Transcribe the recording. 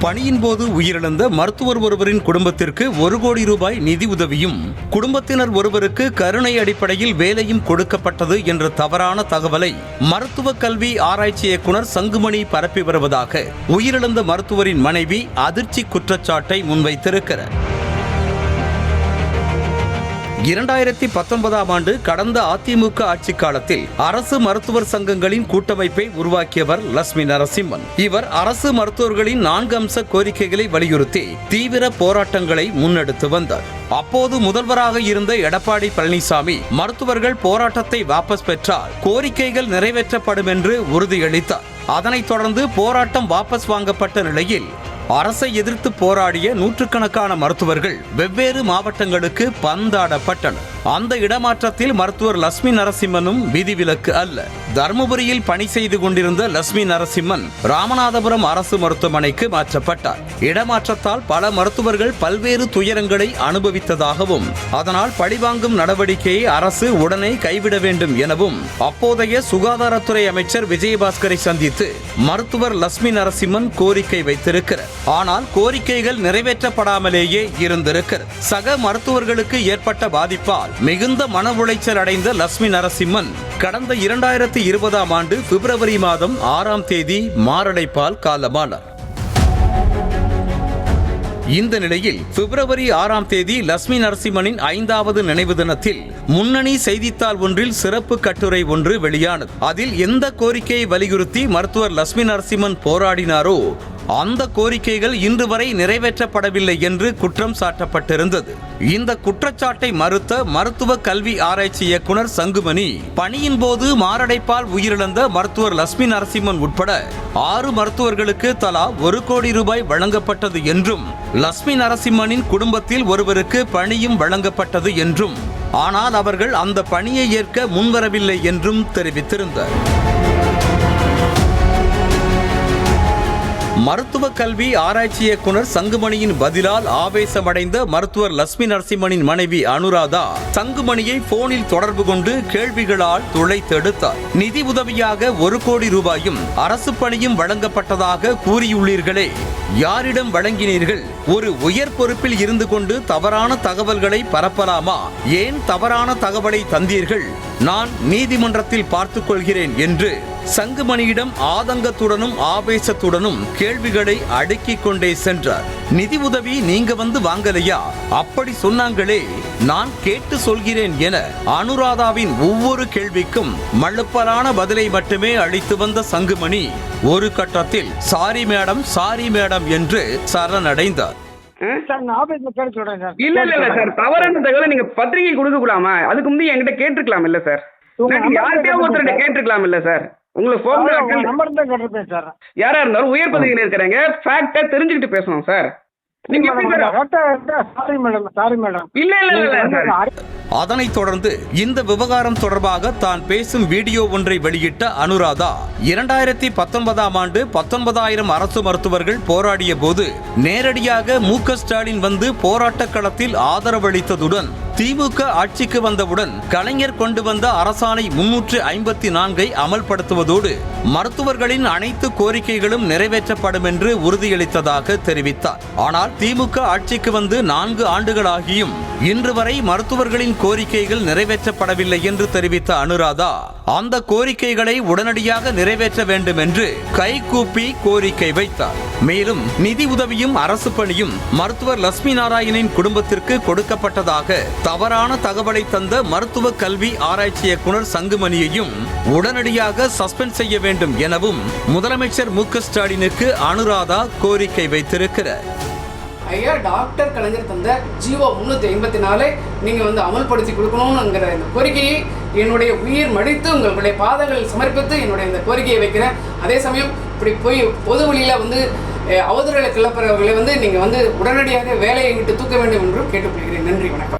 பணியின் போது உயிரிழந்த மருத்துவர் ஒருவரின் குடும்பத்திற்கு 1 கோடி ரூபாய் நிதி உதவியும் குடும்பத்தினர் ஒருவருக்கு கருணை அடிப்படையில் வேலையும் கொடுக்கப்பட்டது என்ற தவறான தகவலை மருத்துவ கல்வி ஆராய்ச்சி இயக்குனர் சங்குமணி பரப்பி வருவதாக உயிரிழந்த மருத்துவரின் மனைவி அதிர்ச்சி குற்றச்சாட்டை முன்வைத்திருக்கிறார். 2019ஆம் ஆண்டு கடந்த அதிமுக ஆட்சி காலத்தில் அரசு மருத்துவர் சங்கங்களின் கூட்டமைப்பை உருவாக்கியவர் லட்சுமி நரசிம்மன். இவர் அரசு மருத்துவர்களின் 4 அம்ச கோரிக்கைகளை வலியுறுத்தி தீவிர போராட்டங்களை முன்னெடுத்து வந்தார். அப்போது முதல்வராக இருந்த எடப்பாடி பழனிசாமி மருத்துவர்கள் போராட்டத்தை வாபஸ் பெற்றால் கோரிக்கைகள் நிறைவேற்றப்படும் என்று உறுதியளித்தார். அதனைத் தொடர்ந்து போராட்டம் வாபஸ் வாங்கப்பட்ட நிலையில் அரசை எதிர்த்து போராடிய நூற்றுக்கணக்கான மருத்துவர்கள் வெவ்வேறு மாவட்டங்களுக்கு பந்தாடப்பட்டனர். அந்த இடமாற்றத்தில் மருத்துவர் லட்சுமி நரசிம்மனும் விதிவிலக்கு அல்ல. தர்மபுரியில் பணி செய்து கொண்டிருந்த லட்சுமி நரசிம்மன் ராமநாதபுரம் அரசு மருத்துவமனைக்கு மாற்றப்பட்டார். இடமாற்றத்தால் பல மருத்துவர்கள் பல்வேறு துயரங்களை அனுபவித்ததாகவும் அதனால் பழிவாங்கும் நடவடிக்கையை அரசு உடனே கைவிட வேண்டும் எனவும் அப்போதைய சுகாதாரத்துறை அமைச்சர் விஜயபாஸ்கரை சந்தித்து மருத்துவர் லட்சுமி நரசிம்மன் கோரிக்கை வைத்திருக்கிறார். ஆனால் கோரிக்கைகள் நிறைவேற்றப்படாமலேயே இருந்திருக்கிறது. சக மருத்துவர்களுக்கு ஏற்பட்ட பாதிப்பால் மிகுந்த மன உளைச்சல் அடைந்த லட்சுமி நரசிம்மன் கடந்த 2020ஆம் ஆண்டு பிப்ரவரி மாதம் 6ஆம் தேதி மாரடைப்பால் காலமானார். இந்த நிலையில் பிப்ரவரி 6ஆம் தேதி லட்சுமி நரசிம்மனின் 5வது நினைவு தினத்தில் முன்னணி செய்தித்தாள் ஒன்றில் சிறப்பு கட்டுரை ஒன்று வெளியானது. அதில் எந்த கோரிக்கையை வலியுறுத்தி மருத்துவர் லட்சுமி நரசிம்மன் போராடினாரோ அந்த கோரிக்கைகள் இன்று வரை நிறைவேற்றப்படவில்லை என்று குற்றம் சாட்டப்பட்டிருந்தது. இந்த குற்றச்சாட்டை மறுத்த மருத்துவ கல்வி ஆராய்ச்சி இயக்குனர் சங்குமணி பணியின் போது மாரடைப்பால் உயிரிழந்த மருத்துவர் லட்சுமி நரசிம்மன் உட்பட 6 மருத்துவர்களுக்கு தலா 1 கோடி ரூபாய் வழங்கப்பட்டது என்றும் லட்சுமி நரசிம்மனின் குடும்பத்தில் ஒருவருக்கு பணியும் வழங்கப்பட்டது என்றும் ஆனால் அவர்கள் அந்த பணியை ஏற்க முன்வரவில்லை என்றும் தெரிவித்திருந்தார். மருத்துவ கல்வி ஆராய்ச்சி இயக்குனர் சங்குமணியின் பதிலால் ஆவேசமடைந்த மருத்துவர் லட்சுமி நரசிம்மனின் மனைவி அனுராதா சங்குமணியை போனில் தொடர்பு கொண்டு கேள்விகளால் துளைத்தெடுத்தார். நிதி உதவியாக 1 கோடி ரூபாயும் அரசு பணியும் வழங்கப்பட்டதாக கூறியுள்ளீர்களே, யாரிடம் வழங்கினீர்கள்? ஒரு உயர் பொறுப்பில் இருந்து கொண்டு தவறான தகவல்களை பரப்பலாமா? ஏன் தவறான தகவலை தந்தீர்கள்? நான் நீதிமன்றத்தில் பார்த்துக் கொள்கிறேன் என்று சங்குமணியிடம் ஆதங்கத்துடனும் ஆவேசத்துடனும் கேள்விகளை அடுக்கிக் கொண்டே சென்றார். நிதி உதவி நீங்க வந்து வாங்கலையா? அப்படி சொன்னாங்களே, நான் கேட்டு சொல்கிறேன் என அனுராதாவின் ஒவ்வொரு கேள்விக்கும் மழுப்பலான பதிலை மட்டுமே அளித்து வந்த சங்குமணி ஒரு கட்டத்தில் சாரி மேடம் என்று சரணடைந்தார். இல்ல சார், தவறான தகவலை நீங்க பத்திரிகை கொடுக்க கூடாமா? அதுக்கு முந்தைய என்கிட்ட கேட்டிருக்கலாம் இல்ல சார்? யார்கிட்டயும் ஒருத்தர் கேட்டிருக்கலாம் இல்ல சார்? உங்களுக்கு யாரா இருந்தாலும் உயர் பதவியில் இருக்கிறாங்க, ஃபேக்டா தெரிஞ்சுக்கிட்டு பேசணும் சார். அதனைத் தொடர்ந்து இந்த விவகாரம் தொடர்பாக தான் பேசும் வீடியோ ஒன்றை வெளியிட்ட அனுராதா 2019ஆம் ஆண்டு 19,000 அரசு மருத்துவர்கள் போராடிய போது நேரடியாக மு.க. ஸ்டாலின் வந்து போராட்ட களத்தில் ஆதரவளித்ததுடன் திமுக ஆட்சிக்கு வந்தவுடன் கலைஞர் கொண்டு வந்த அரசாணை 354ஐ அமல்படுத்துவதோடு மருத்துவர்களின் அனைத்து கோரிக்கைகளும் நிறைவேற்றப்படும் என்று உறுதியளித்ததாக தெரிவித்தார். ஆனால் திமுக ஆட்சிக்கு வந்து 4 ஆண்டுகளாகியும் இன்று வரை மருத்துவர்களின் கோரிக்கைகள் நிறைவேற்றப்படவில்லை என்று தெரிவித்த அனுராதா அந்த கோரிக்கைகளை உடனடியாக நிறைவேற்ற வேண்டும் என்று கைகூப்பி கோரிக்கை வைத்தார். மேலும் நிதி உதவியும் அரசு பணியும் மருத்துவர் லட்சுமி நாராயணின் குடும்பத்திற்கு கொடுக்கப்பட்டதாக தவறான தகவலை தந்த மருத்துவ கல்வி ஆராய்ச்சி இயக்குனர் சங்குமணியையும் உடனடியாக சஸ்பெண்ட் செய்ய வேண்டும் எனவும் முதலமைச்சர் மு.க. ஸ்டாலினுக்கு அனுராதா கோரிக்கை வைத்திருக்கிறார். ஐயா, டாக்டர் கலைஞர் தந்த ஜீவோ 354 நீங்கள் அமல்படுத்தி கொடுக்கணும்ங்கிற இந்த கோரிக்கையை என்னுடைய உயிர் மடித்து உங்களுடைய பாதங்களில் சமர்ப்பித்து என்னுடைய இந்த கோரிக்கையை வைக்கிறேன். அதே சமயம் இப்படி போய் பொது வழியில் அவதூறுகளை கிளப்புறவர்களை நீங்கள் உடனடியாக வேலையை விட்டு தூக்க வேண்டும் என்றும் கேட்டுக்கொள்கிறேன். நன்றி, வணக்கம்.